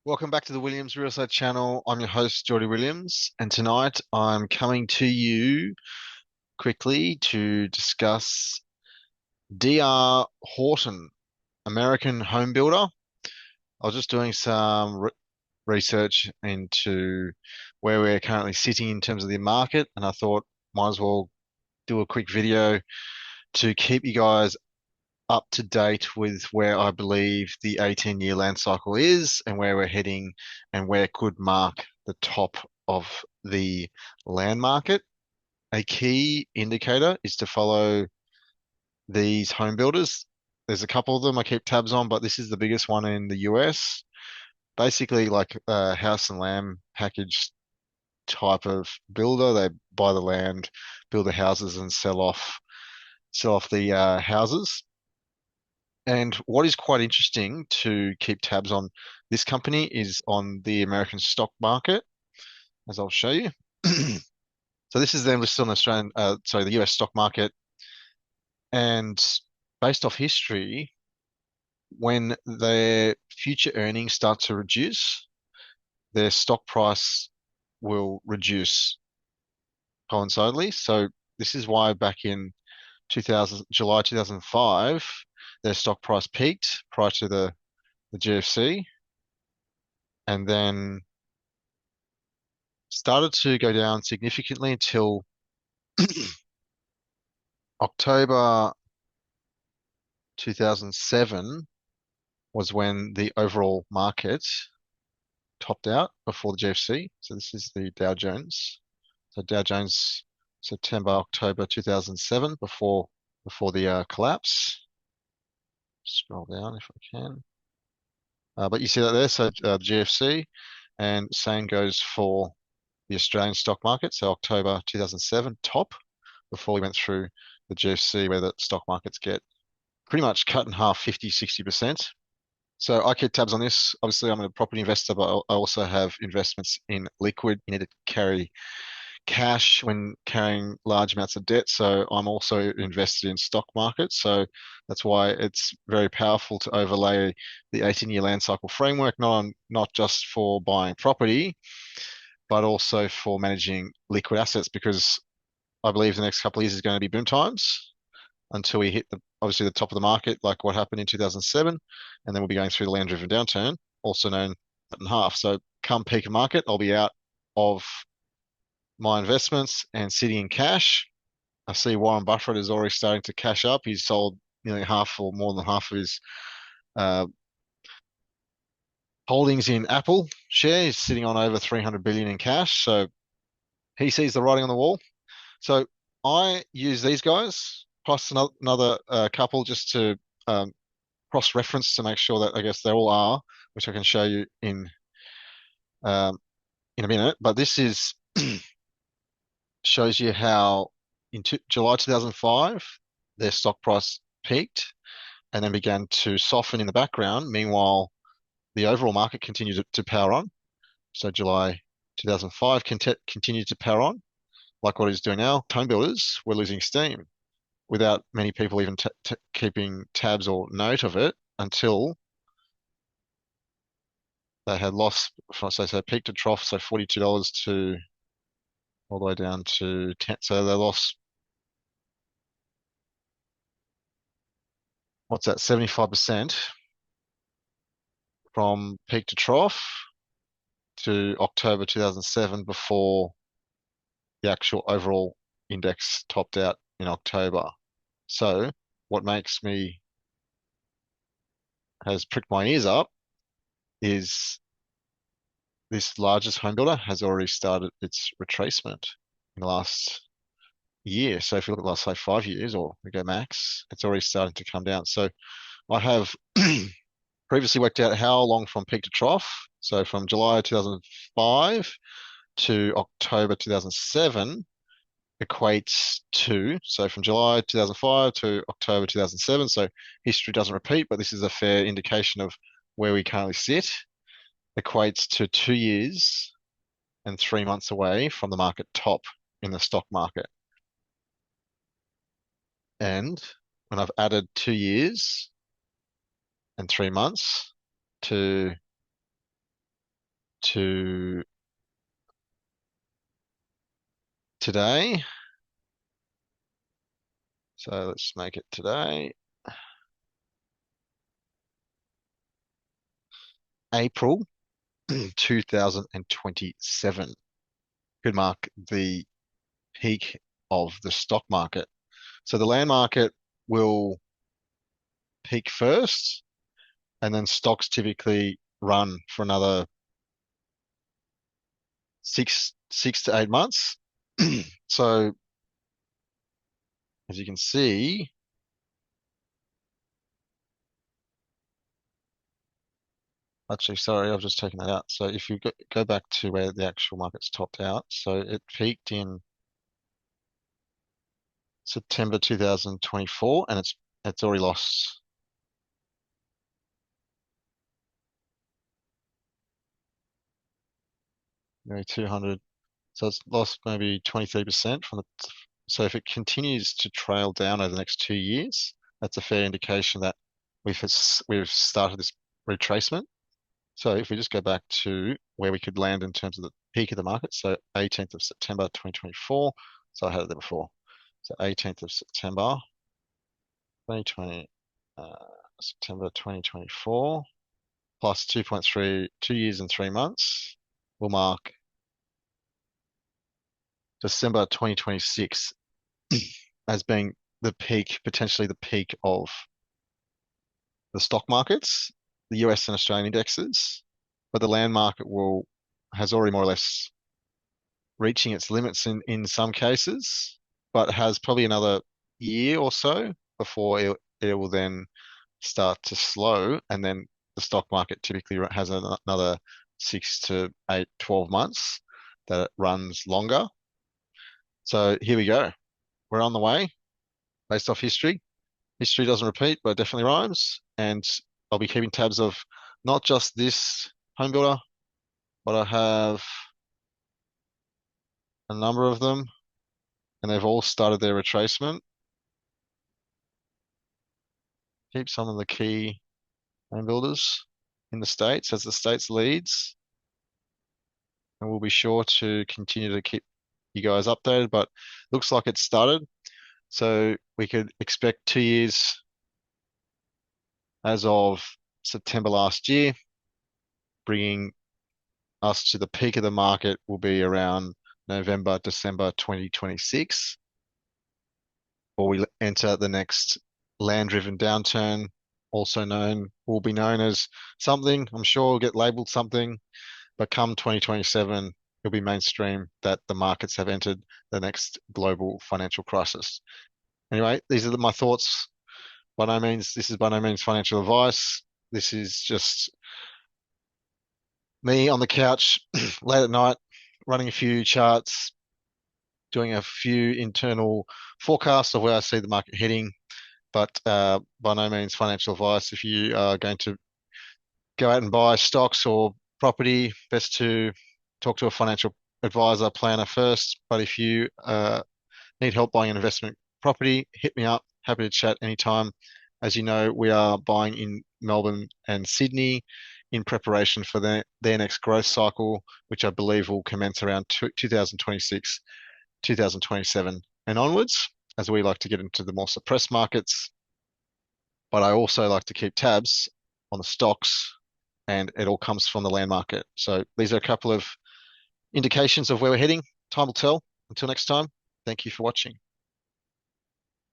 Welcome back to the Williams Real Estate Channel. I'm your host, Geordie Williams, and tonight I'm coming to you quickly to discuss DR Horton, American home builder. I was just doing some research into where we're currently sitting in terms of the market, and I thought might as well do a quick video to keep you guys up to date with where I believe the 18-year land cycle is and where we're heading and where could mark the top of the land market. A key indicator is to follow these home builders. There's a couple of them I keep tabs on, but this is the biggest one in the US. Basically, like a house and land package type of builder. They buy the land, build the houses, and sell off the houses. And what is quite interesting to keep tabs on this company is on the American stock market, as I'll show you. So this is them listed on the the US stock market. And based off history, when their future earnings start to reduce, their stock price will reduce coincidentally. So this is why back in 2000, July 2005, their stock price peaked prior to the GFC, and then started to go down significantly until October 2007 was when the overall market topped out before the GFC. So this is the Dow Jones. So Dow Jones September, October 2007 before the collapse. Scroll down if I can. But you see that there, so GFC, and same goes for the Australian stock market. So October 2007 top before we went through the GFC where the stock markets get pretty much cut in half 50, 60%. So I keep tabs on this. Obviously, I'm a property investor, but I also have investments in liquid. You need to carry cash when carrying large amounts of debt. So I'm also invested in stock markets. So that's why it's very powerful to overlay the 18-year land cycle framework, not just for buying property, but also for managing liquid assets, because I believe the next couple of years is going to be boom times until we hit obviously the top of the market, like what happened in 2007, and then we'll be going through the land-driven downturn, also known cut in half. So come peak of market, I'll be out of my investments and sitting in cash. I see Warren Buffett is already starting to cash up. He's sold nearly half or more than half of his uh, holdings in Apple share. He's sitting on over 300 billion in cash. So he sees the writing on the wall. So I use these guys plus another couple just to cross-reference to make sure that I guess they all are, which I can show you um, in a minute. But this is shows you how in July 2005 their stock price peaked and then began to soften in the background. Meanwhile, the overall market continued to power on. So July 2005 continued to power on, like what it's doing now. Home builders were losing steam without many people even keeping tabs or note of it until they had lost, so peak to trough, so $42 to all the way down to 10. So they lost, what's that, 75% from peak to trough to October 2007 before the actual overall index topped out in October. So what makes me has pricked my ears up is this largest home builder has already started its retracement in the last year. So if you look at the last, say, 5 years or we go max, it's already starting to come down. So I have previously worked out how long from peak to trough. So from July 2005 to October 2007 equates to, so from July 2005 to October 2007. So history doesn't repeat, but this is a fair indication of where we currently sit. Equates to 2 years and 3 months away from the market top in the stock market. And when I've added 2 years and 3 months to to today. So let's make it today. April 2027 could mark the peak of the stock market. So the land market will peak first, and then stocks typically run for another six to 8 months. So as you can see, actually, sorry, I've just taken that out. So if you go back to where the actual market's topped out, so it peaked in September 2024, and it's already lost nearly 200. So it's lost maybe 23% from the. So if it continues to trail down over the next 2 years, that's a fair indication that we've started this retracement. So if we just go back to where we could land in terms of the peak of the market, so 18th of September 2024. So I had it there before. So 18th of September 2020, September 2024 plus 2.3, 2 years and 3 months will mark December 2026 as being the peak, potentially the peak of the stock markets, the US and Australian indexes, but the land market has already more or less reaching its limits in some cases, but has probably another year or so before it will then start to slow, and then the stock market typically has another 6 to 8, 12 months that it runs longer. So here we go. We're on the way based off history. History doesn't repeat, but it definitely rhymes. And I'll be keeping tabs of not just this home builder, but I have a number of them, and they've all started their retracement. Keep some of the key home builders in the States as the States leads. And we'll be sure to continue to keep you guys updated, but looks like it's started. So we could expect 2 years as of September last year, bringing us to the peak of the market will be around November, December 2026, or we enter the next land-driven downturn, will be known as something. I'm sure will get labeled something, but come 2027, it'll be mainstream that the markets have entered the next global financial crisis. Anyway, these are my thoughts. This is by no means financial advice. This is just me on the couch late at night, running a few charts, doing a few internal forecasts of where I see the market heading, but by no means financial advice. If you are going to go out and buy stocks or property, best to talk to a financial advisor, planner first. But if you need help buying an investment property, hit me up. Happy to chat anytime. As you know, we are buying in Melbourne and Sydney in preparation for their next growth cycle, which I believe will commence around 2026, 2027 and onwards, as we like to get into the more suppressed markets. But I also like to keep tabs on the stocks, and it all comes from the land market. So these are a couple of indications of where we're heading. Time will tell. Until next time, thank you for watching.